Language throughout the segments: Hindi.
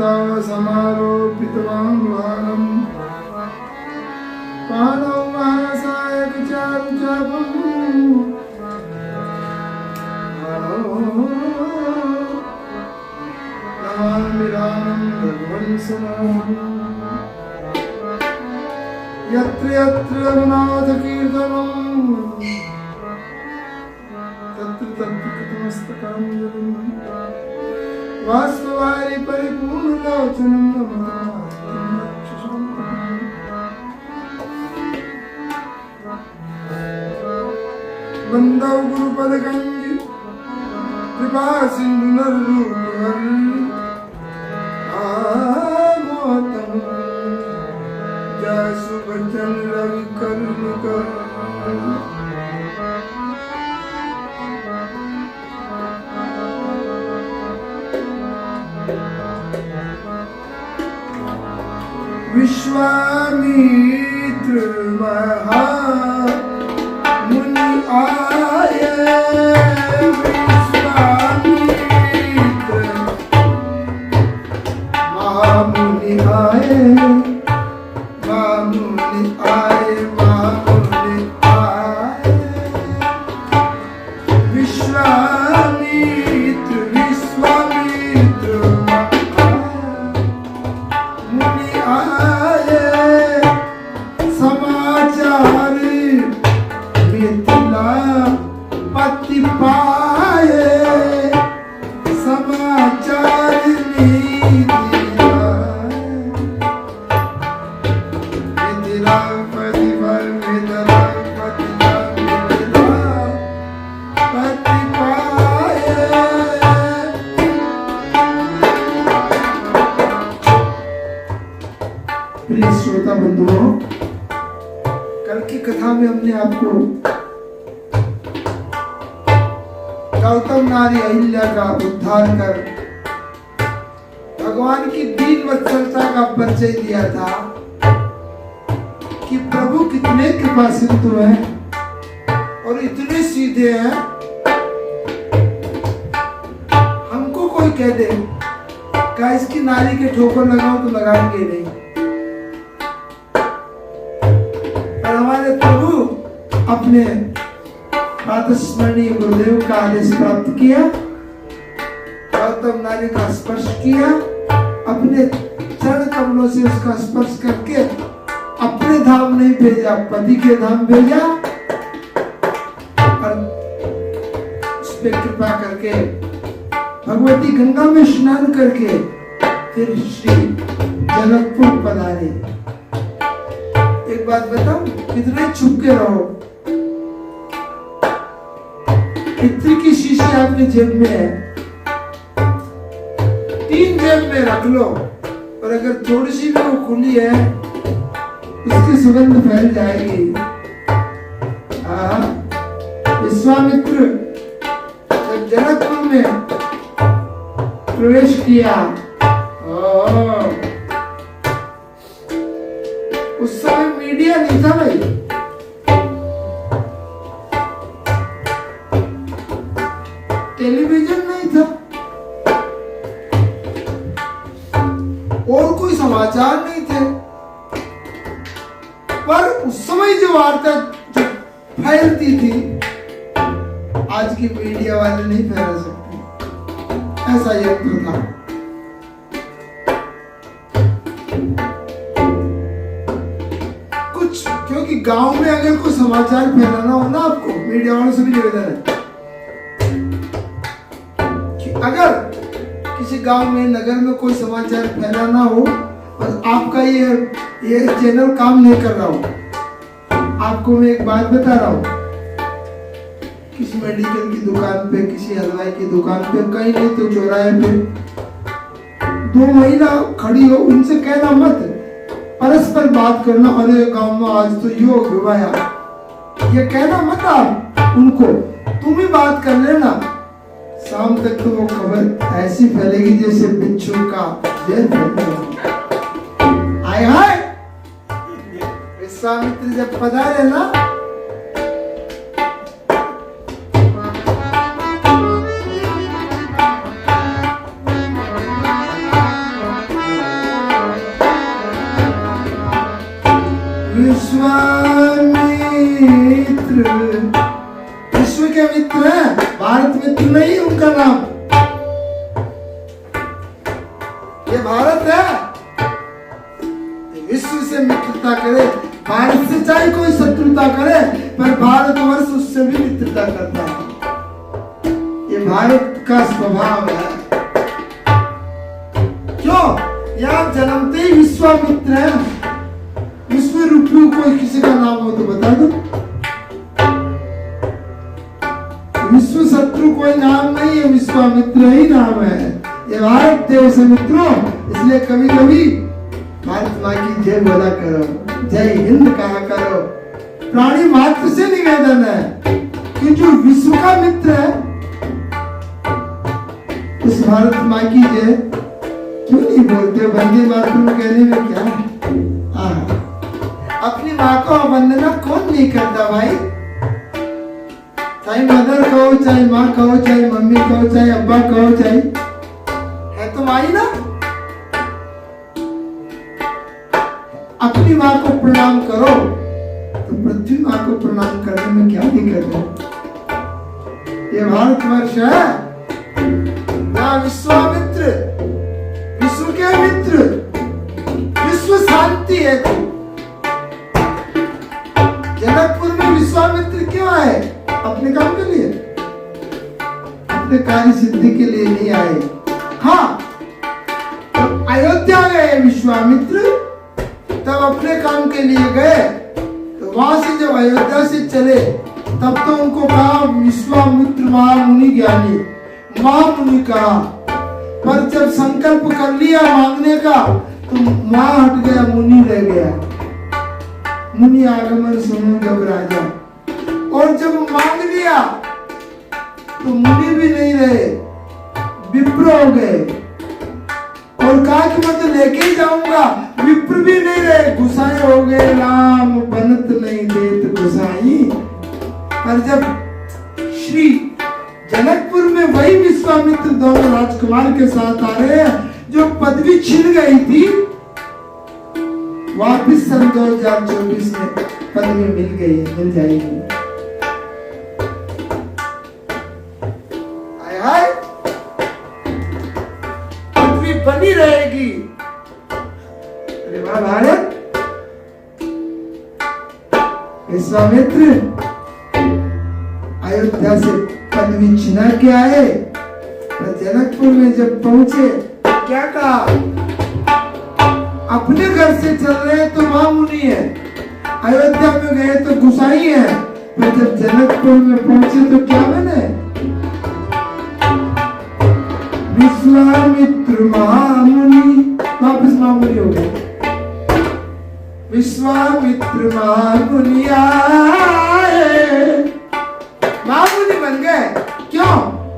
तव समारोपितवान् वारं पाणौ मानसाय विचारु चापम् नमामि रामं रघुवंशनाथं यत्र यत्र रघुनाथकीर्तनं तत्र तत्र कृतमस्तकाञ्जलिं वास्तवारि परिपूर्णलोचनं वन्दौ गुरुपदकञ्ज कृपा सिन्धुनरूपहर आमोदं जसु वचन रवि करुणकर विश्वामित्र महा मुनि आये विश्वामित्र महामुनि आये महामुनि आये महामुनि आये विश्वामित्र विश्वामित्र मुनि आये समाचार मिथिला पति पाए समाचार मिथिला पति पर मिथिला पति पाए। प्रिय श्रोता बंधुओं, कल की कथा में हमने आपको गौतम नारी अहिल्या का उद्धार कर भगवान की दीन वत्सलता का परिचय दिया था कि प्रभु कितने कृपा सिंधु हैं और इतने सीधे हैं। हमको कोई कह दे क्या इसकी नारी के ठोकर लगाओ तो लगाएंगे नहीं, पर हमारे प्रभु अपने प्रातस्मरणीय गुरुदेव का आदेश प्राप्त किया, गौतम नारी का स्पर्श किया, अपने चरण कमलों से उसका स्पर्श करके अपने धाम नहीं भेजा, पति के धाम भेजा और उस पे कृपा करके भगवती गंगा में स्नान करके फिर श्री जनकपुर पधारे। एक बात बताओ, कितने छुप के रहो, इत्र की शीशी आपके जेब में है, 3 जेब में रख लो, और अगर थोड़ी सी भी वो खुली है उसकी सुगंध फैल जाएगी। विश्वामित्र जब जनकपुर में प्रवेश किया, उस समय मीडिया नहीं था भाई, टेलीविजन नहीं था और कोई समाचार नहीं थे, पर उस समय जो वार्ता जो फैलती थी आज की मीडिया वाले नहीं फैला सकते, ऐसा यंत्र था। कुछ क्योंकि गांव में अगर कोई समाचार फैलाना हो ना, आपको मीडिया वालों से भी निवेदन है, अगर किसी गांव में नगर में कोई समाचार फैलाना हो और आपका ये चैनल काम नहीं कर रहा हो, आपको मैं एक बात बता रहा हूँ, किसी मेडिकल की दुकान पे, किसी हलवाई की दुकान पे, कहीं नहीं तो चौराहे पे 2 महिला खड़ी हो, उनसे कहना मत, परस्पर बात करना, अरे गांव में आज तो योग हुआ, ये कहना मत आप उनको, तुम ही बात कर लेना, शाम तक तो वो खबर ऐसी फैलेगी जैसे बिच्छू का जहर फैलता। आए हाय, विश्वामित्र जब पधारे ना, विश्वामित्र विश्व के मित्र हैं, भारत मित्र नहीं उनका नाम। ये भारत है, विश्व से मित्रता करे, भारत से चाहे कोई शत्रुता करे पर भारतवर्ष उससे भी मित्रता करता है। ये भारत का स्वभाव है। क्यों? यहाँ जन्मते ही विश्वामित्र है। विश्व रूपी कोई किसी का नाम हो तो बता दो। विश्व शत्रु कोई नाम नहीं है, विश्वामित्र ही नाम है। ये भारत देव से मित्रों, इसलिए कभी कभी भारत माँ की जय बोला करो, जय हिंद कहा करो। प्राणी मात्र से निवेदन है कि जो विश्व का मित्र है उस भारत माँ की जय क्यों नहीं बोलते? वंदे मातरम कहने में क्या है? अपनी माँ को वंदना कौन नहीं करता भाई? चाहे मदर कहो, चाहे माँ कहो, चाहे मम्मी कहो, चाहे अब्बा कहो, चाहे है तो माँ ही ना। अपनी माँ को प्रणाम करो तो पृथ्वी माँ को प्रणाम करने में क्या दिक्कत है? ये भारतवर्ष है ना। विश्वामित्र विश्व के मित्र, विश्व शांति है। तो जनकपुर में विश्वामित्र क्यों आए? अपने काम के लिए, अपने कार्य सिद्धि के लिए नहीं आए। हाँ, अयोध्या गए विश्वामित्र तब अपने काम के लिए गए। तो वहां से जब अयोध्या से चले तब तो उनको कहा विश्वामित्र महामुनि ज्ञानी, महामुनि कहा। पर जब संकल्प कर लिया मांगने का तो मां हट गया, मुनि रह गया। मुनि आगमन सुनो जब राजा, और जब मांग लिया तो मुनि भी नहीं रहे, विप्र हो गए। और कहा कि मैं तो लेके ही जाऊंगा, विप्र भी नहीं रहे, गुसाई हो गए। राम बनत नहीं देत गुसाई। पर जब श्री जनकपुर में वही विश्वामित्र दोनों राजकुमार के साथ आ रहे हैं, जो पदवी छिन गई थी वापिस सन 2024 में पदवी मिल गई, मिल जाएगी। हाय पदवी बनी रहेगी। अरे वाह भारत। विश्वामित्र अयोध्या से पदवी छिना के आए, जनकपुर में जब पहुंचे क्या कहा? अपने घर से चल रहे तो महामुनि है, अयोध्या में गए तो गुसाई है, पर जब जनकपुर में पहुंचे तो क्या बने? विश्वामित्र महामुनि, वापस महामुनि हो गए। विश्वामित्र महामुनि आए, महामुनि बन गए। क्यों?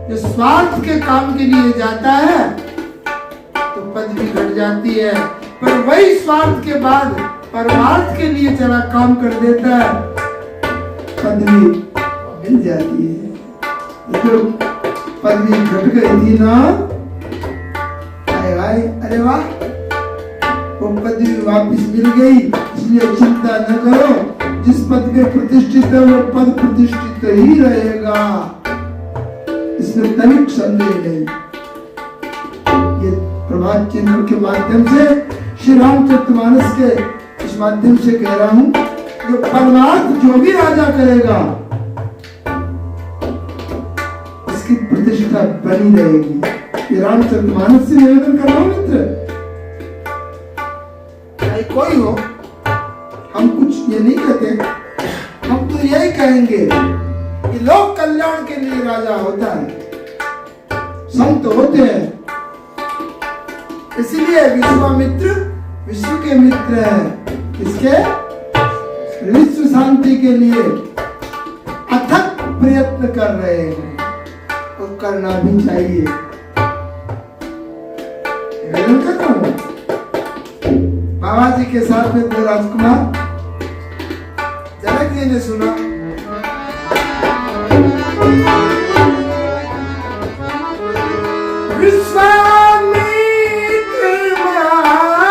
जो स्वार्थ के काम के लिए जाता है तो पदवी घट जाती है, पर वही स्वार्थ के बाद परमार्थ के लिए चला काम कर देता है, पदवी मिल जाती है। तो पदवी घट गई थी ना, अरे वाह, वो पदवी वापस मिल गई। इसलिए चिंता न करो, जिस पद पे प्रतिष्ठित है वो पद प्रतिष्ठित ही रहेगा, इसमें तनिक संदेह नहीं। ये प्रभात चिन्ह के माध्यम से, श्री रामचरितमानस के इस माध्यम से कह रहा हूं, जो परमार्थ जो भी राजा करेगा इसकी प्रतिष्ठा बनी रहेगी। ये रामचरितमानस से निवेदन कर रहा हूं मित्र। चाहे कोई हो, हम कुछ ये नहीं कहते, हम तो यही कहेंगे कि लोक कल्याण के लिए राजा होता है, संत होते हैं। इसलिए विश्वामित्र विश्व के मित्र हैं। किसके? विश्व शांति के लिए अथक प्रयत्न कर रहे हैं, और करना भी चाहिए। बाबा जी के साथ में दो राजकुमार, जनक जी ने सुना, विश्वामित्र महामुनि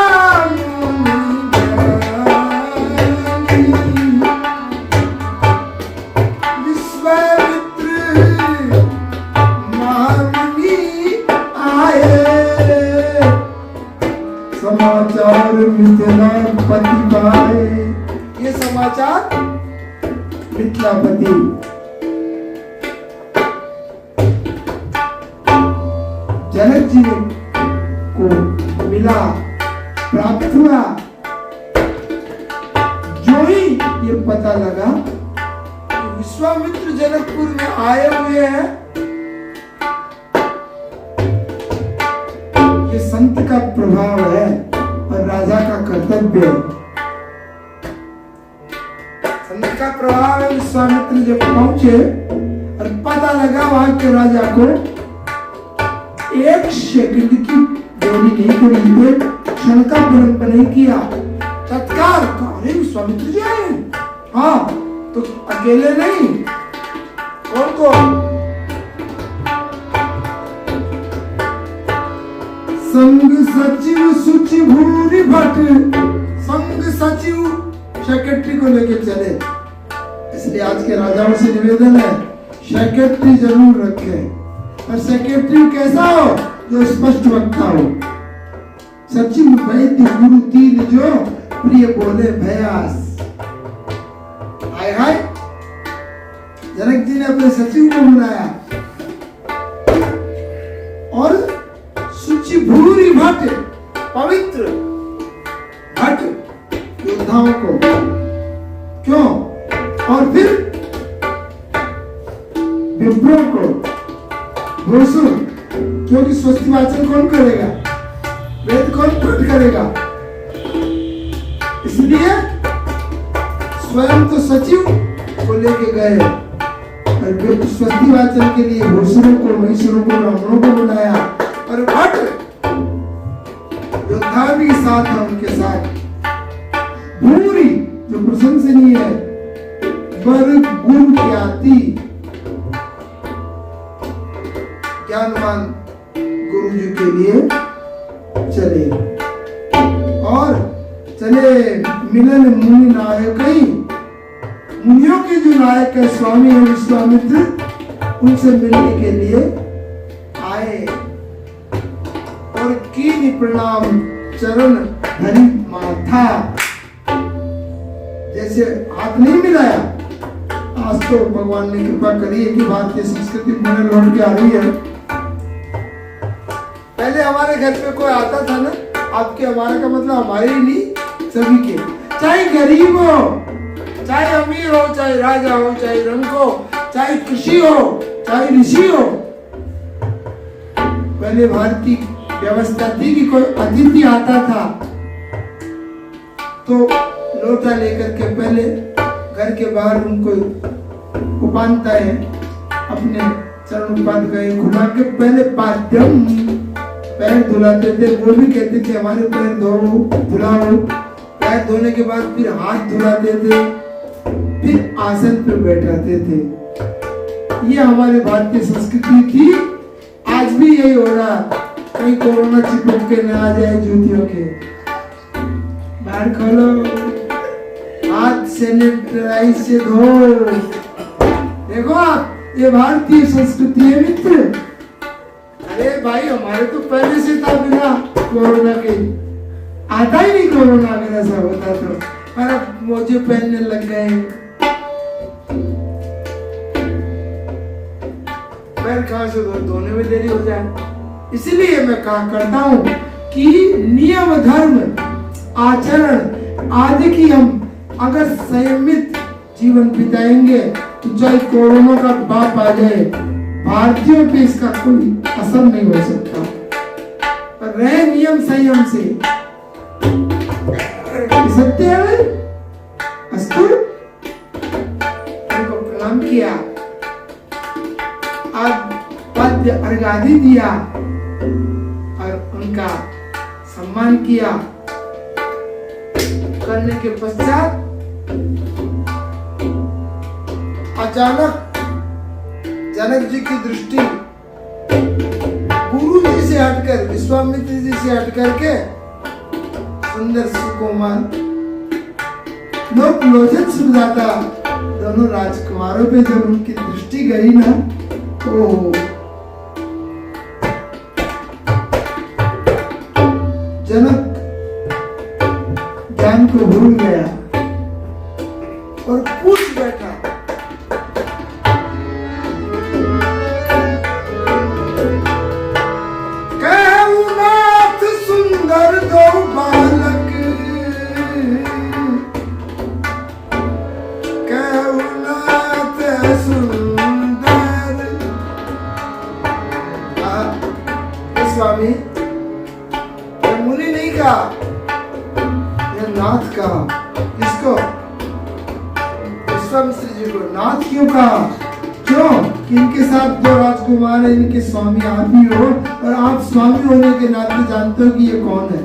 समाचार मिथिलापति। जनक जी को मिला, प्राप्त हुआ। जो ही ये पता लगा कि विश्वामित्र जनकपुर में आए हुए हैं, ये संत का प्रभाव है और राजा का कर्तव्य है। संत का प्रभाव है। विश्वामित्र जब पहुंचे और पता लगा वहां के राजा को, एक सेकंड की देरी नहीं करी, एक क्षण का विलंब नहीं किया, तत्काल अरे विश्वामित्र जी आए। हाँ, तो अकेले नहीं, कौन कौन? संग सचिव सुचि भूरि भट, संग सचिव सेक्रेटरी को लेके चले। इसलिए आज के राजाओं से निवेदन है, सेक्रेटरी जरूर रखें। और सेक्रेटरी कैसा हो? जो स्पष्ट वक्ता हो। सचिव वैद्य गुरु तीन जो प्रिय बोले भयास। हाय हाय, जनक जी ने अपने सचिव को बुलाया और सुचि भूरि भट, पवित्र भट योद्धाओं को। क्यों? और फिर विप्रों को, घोषुर, क्योंकि स्वस्ति वाचन कौन करेगा? वेद कौन पाठ करेगा? इसलिए स्वयं तो सचिव को लेके गए और स्वस्ति वाचन के लिए घोषुरों को, महिषुरों को, ब्राह्मणों को बुलाया। और भट योद्धा भी साथ है उनके साथ। भूरी जो प्रशंसनीय है, बर गुण ख्याति, ज्ञानवान गुरु जी के लिए चले। और चले मिलन मुनि नायक, मुनियों के जो नायक है स्वामी है विश्वामित्र, उनसे मिलने के लिए आए। और कीन प्रणाम चरण धरि माथा, जैसे हाथ नहीं मिलाया। आज तो भगवान ने कृपा करी है कि भारतीय संस्कृति में लौट के आ रही है। पहले हमारे घर पे कोई आता था ना, आपके हमारे का मतलब हमारे ही नहीं, सभी के, चाहे गरीब हो, चाहे अमीर हो, चाहे राजा हो, चाहे रंग हो, चाहे कृषि हो, चाहे ऋषि हो। पहले भारतीय व्यवस्था थी कि कोई अतिथि आता था तो लोटा लेकर के पहले घर के बाहर उनको उपानता है, अपने चरण उपान गए घुमा के पहले पाद्यम पैर धुलाते थे। वो भी कहते थे हमारे पैर धुलाओ। पैर धोने के बाद फिर हाथ धुलाते थे, फिर आसन पर बैठाते थे। ये हमारे भारतीय संस्कृति थी। आज भी यही हो रहा, कहीं कोरोना चिपक के न आ जाए जूतियों के। बाहर खोलो, हाथ सैनिटाइज से धो। देखो आप, ये भारतीय संस्कृति है मित्र। अरे भाई, हमारे तो पहले से था बिना कोरोना के, आता ही नहीं कोरोना अगर ऐसा होता तो। पर अब मोजे पहनने लग गए, पैर कहां से धोने में देरी हो जाए। इसलिए मैं कहा करता हूं कि नियम धर्म आचरण आदि की हम अगर संयमित जीवन बिताएंगे तो चाहे कोरोना का बाप आ जाए, भारतीयों पे इसका कोई असर नहीं हो सकता। पर रहे नियम संयम से। सत्य है। अस्तु, उनको प्रणाम किया, आज पद्य अर्घादि दिया और उनका सम्मान किया। करने के पश्चात अचानक जनक जी की दृष्टि गुरु जी से हटकर, विश्वामित्र जी से हटकर के सुंदर सुकोमल लोकलोचन सुखदाता दोनों राजकुमारों पे जब उनकी दृष्टि गई ना, तो जनक ज्ञान को भूल गया। और पूछ बैठा। नाथ सुंदर दो बालक, नाथ सुंदर। स्वामी मुनि नहीं कहा, यह नाथ कहा। किसको? विश्वामित्र जी को। नाथ क्यों कहा? क्यों? कि इनके साथ जो राजकुमार है इनके स्वामी आप ही हो, और आप स्वामी होने के नाते जानते हो कि ये कौन है।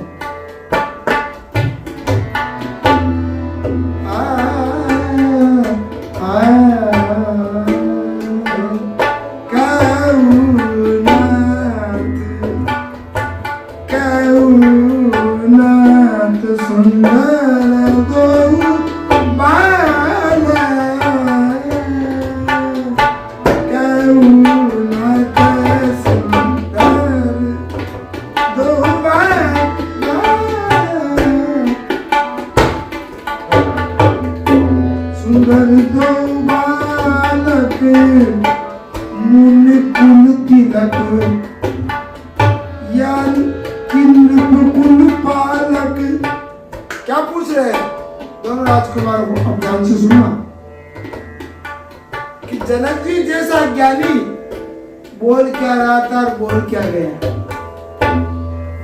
क्या पूछ रहे हैं दोनों राजकुमार को? अब ध्यान से सुनना कि जनक जी जैसा ज्ञानी बोल क्या रहा था और बोल क्या गया।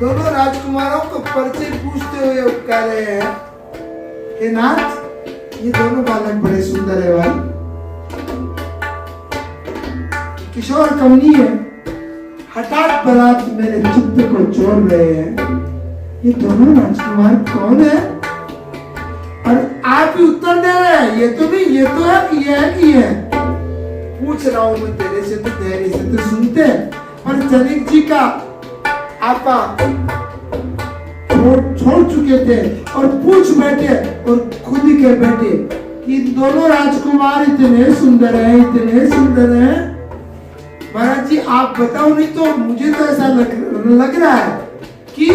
दोनों राजकुमारों को परिचय पूछते हुए कह रहे हैं, हे नाथ, ये दोनों बालक बड़े सुंदर है भाई, किशोर कमनी है, हठात बरात मेरे चित्त को छोड़ रहे हैं। ये दोनों राजकुमार कौन है? और आप ही उत्तर दे रहे हैं, ये तो नहीं, ये तो है कि ये है कि ये है। पूछ रहा हूं मैं तेरे से, तो धैर्य से तो सुनते। पर जनक जी का आपा छोड़ चुके थे और पूछ बैठे और खुद ही कह बैठे कि दोनों राजकुमार इतने सुंदर हैं, इतने सुंदर हैं। महाराज जी आप बताओ, नहीं तो मुझे तो ऐसा लग रहा है कि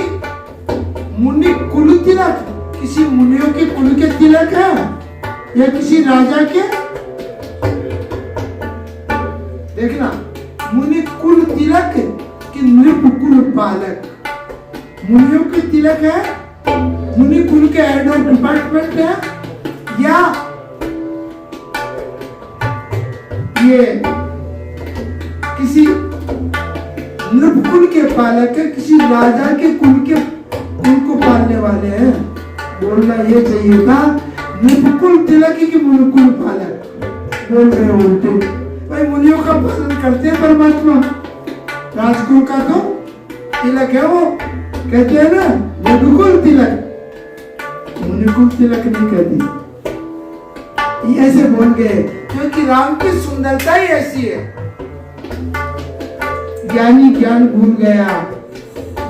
मुनि कुल तिलक, किसी मुनियों के कुल के तिलक है या किसी राजा के। देखना, मुनि कुल तिलक कि नृप कुल पालक। मुनियों के तिलक है, मुनि कुल के हेड ऑफ डिपार्टमेंट है, या ये किसी नृपकुल के पालक है, किसी राजा के कुल के उनको पालने वाले हैं। बोलना ये चाहिए था नृपकुल तिलक की मुनिकुल पालक। बोल रहे उल्टे। भाई मुनियों का पालन करते हैं परमात्मा, राजकुल का तो तिलक है, वो कहते हैं ना नृपकुल तिलक, मुनिकुल तिलक नहीं कहती। ये ऐसे बोल गए क्योंकि राम की सुंदरता ही ऐसी है। ज्ञानी ज्ञान भूल गया,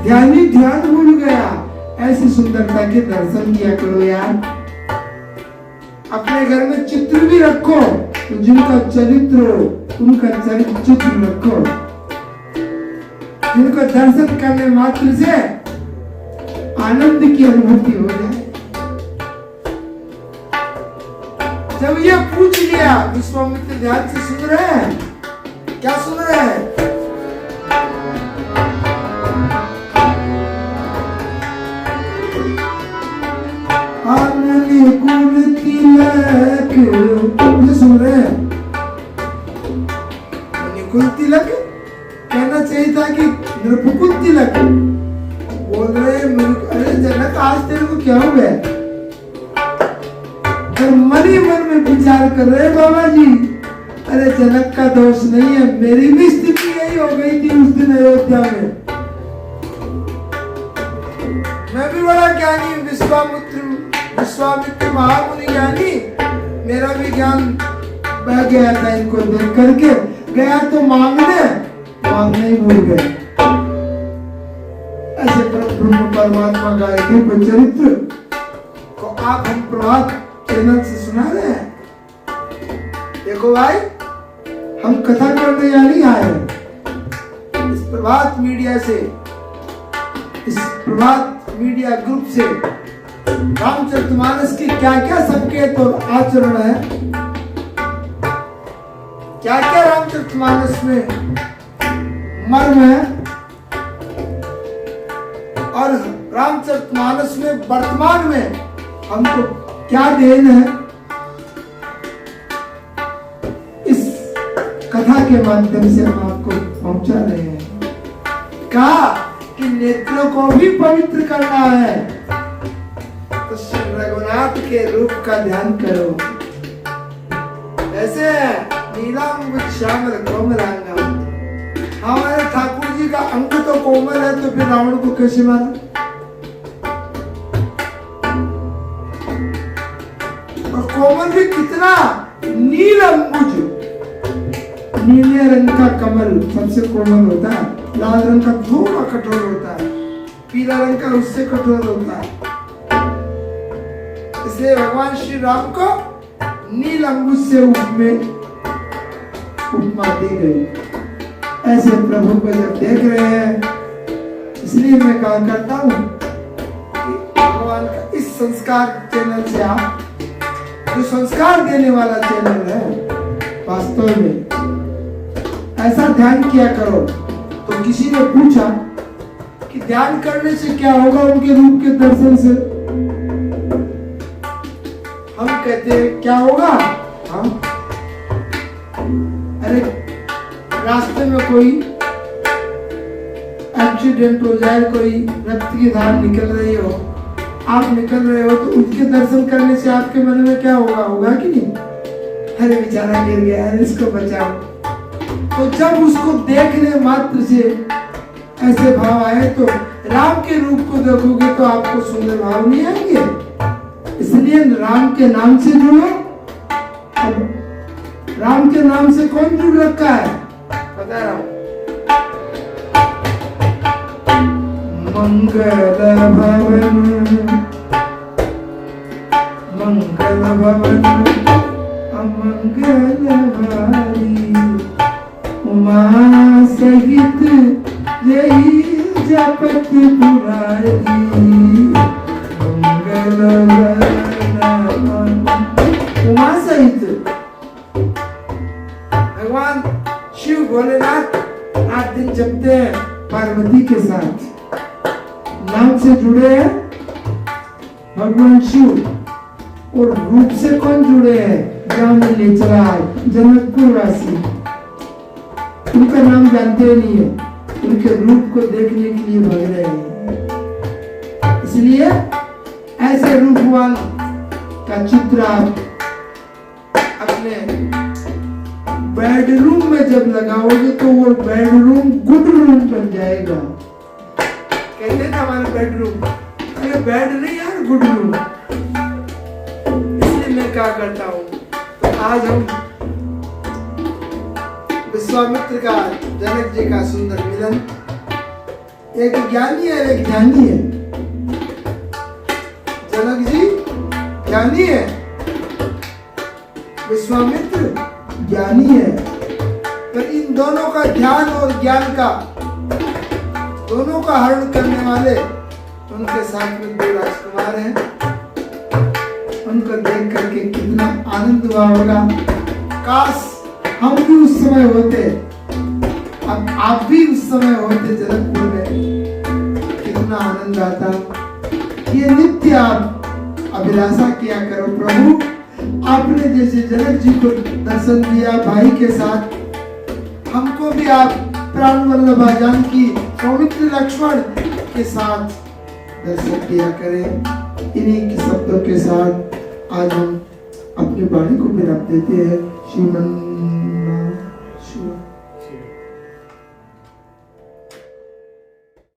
ध्यानी ध्यान भूल गया। ऐसी सुंदरता के दर्शन किया करो यार। अपने घर में चित्र भी रखो, तो जिनका चरित्र हो उनका चित्र रखो, जिनको दर्शन करने मात्र से आनंद की अनुभूति हो जाए। जब ये पूछ लिया, विश्वामित्र ध्यान से सुन रहे हैं, क्या सुन रहे हैं? कुल तिलक, ये सुन रहे हैं? कुल तिलक कहना चाहिए था कि नृपकुल तिलक। बोल रहे अरे जनक आज तेरे को क्या हो गया? मन ही मन में विचार कर रहे बाबा जी, अरे जनक का दोष नहीं है, मेरी भी स्थिति यही हो गई थी उस दिन अयोध्या में। मैं भी बड़ा ज्ञानी, विश्वामित्र महामुनि ज्ञानी, मेरा भी ज्ञान बह गया था इनको देख करके। गया तो मांगने ही भूल गए। ऐसे ब्रह्म परमात्मा का एक चरित्र को आप हम प्रभात चैनल से सुना रहे हैं। देखो भाई, हम कथा करने यहाँ नहीं आए, इस प्रभात मीडिया से, इस प्रभात मीडिया ग्रुप से रामचरितमानस के क्या क्या संकेत और आचरण है, क्या क्या रामचरितमानस में मर्म है, और रामचरितमानस में वर्तमान में हमको क्या देन है, इस कथा के माध्यम से हम आपको पहुंचा रहे हैं। कहा कि नेत्रों को भी पवित्र करना है तो श्री रघुनाथ के रूप का ध्यान करो। ऐसे नीलांब श्यामल कोमलांगम, हमारे ठाकुर जी का अंग तो कोमल है, तो फिर रावण को कैसे मारा? और कोमल भी कितना, नील अंबुज, नीले रंग का कमल सबसे कोमल होता है, लाल रंग का थोड़ा कठोर होता है, पीला रंग का उससे कठोर होता है। इसलिए भगवान श्री राम को नील अंबुज से उपमा दी गई। ऐसे प्रभु को जब देख रहे हैं, इसलिए मैं कहा करता हूँ कि भगवान का इस संस्कार चैनल से आप, जो संस्कार देने वाला चैनल है, वास्तव में ऐसा ध्यान किया करो। तो किसी ने पूछा कि ध्यान करने से क्या होगा उनके रूप के दर्शन से? हम कहते हैं क्या होगा? हम अरे रास्ते में कोई एक्सीडेंट हो जाए, कोई रक्त की धार निकल रही हो, आप निकल रहे हो, तो उनके दर्शन करने से आपके मन में क्या होगा? होगा कि नहीं? अरे बेचारा गिर गया है, इसको बचाओ। तो जब उसको देखने मात्र से ऐसे भाव आए, तो राम के रूप को देखोगे तो आपको सुंदर भाव नहीं आएंगे। इसलिए राम के नाम से जुड़ो। अब राम के नाम से कौन जुड़ रखा है बता रहा हूं। मंगल भवन, मंगल भवन अमंगल हारी, उमा सहित यही जपत पुरारी, मंगल उमा सहित भगवान शिव भोलेनाथ रात दिन जपते हैं पार्वती के साथ, नाम से जुड़े हैं भगवान शिव। और रूप से कौन जुड़े हैं? जान ले चला जनकपुर वासी, उनका नाम जानते नहीं है, उनके रूप को देखने के लिए भाग रहे हैं। इसलिए ऐसे रूपवान का चित्र आप अपने बेडरूम में जब लगाओगे तो वो बेडरूम गुड रूम बन जाएगा। कहते हैं ना हमारे बेडरूम, अरे बेड नहीं यार, गुड रूम। इसलिए मैं क्या करता हूँ, तो आज हम विश्वामित्र का जनक जी का सुंदर मिलन, एक ज्ञानी है एक ध्यानी है। जनक जी ज्ञानी है, विश्वामित्र ज्ञानी है, पर इन दोनों का ध्यान और ज्ञान का दोनों का हरण करने वाले उनके साथ में दो राजकुमार हैं। उनको देख करके कितना आनंद हुआ होगा। काश हम भी उस समय होते, अब आप भी उस समय होते जनकपुर में, कितना आनंद आता। ये नित्य आप अभिलाषा किया करो। प्रभु आपने जैसे जनक जी को दर्शन दिया भाई के साथ, हमको भी आप प्राण वल्लभा जानकी सौमित्र लक्ष्मण के साथ दर्शन किया करें। इन्हीं के शब्दों के साथ आज हम अपनी वाणी को विराम देते हैं। श्रीमन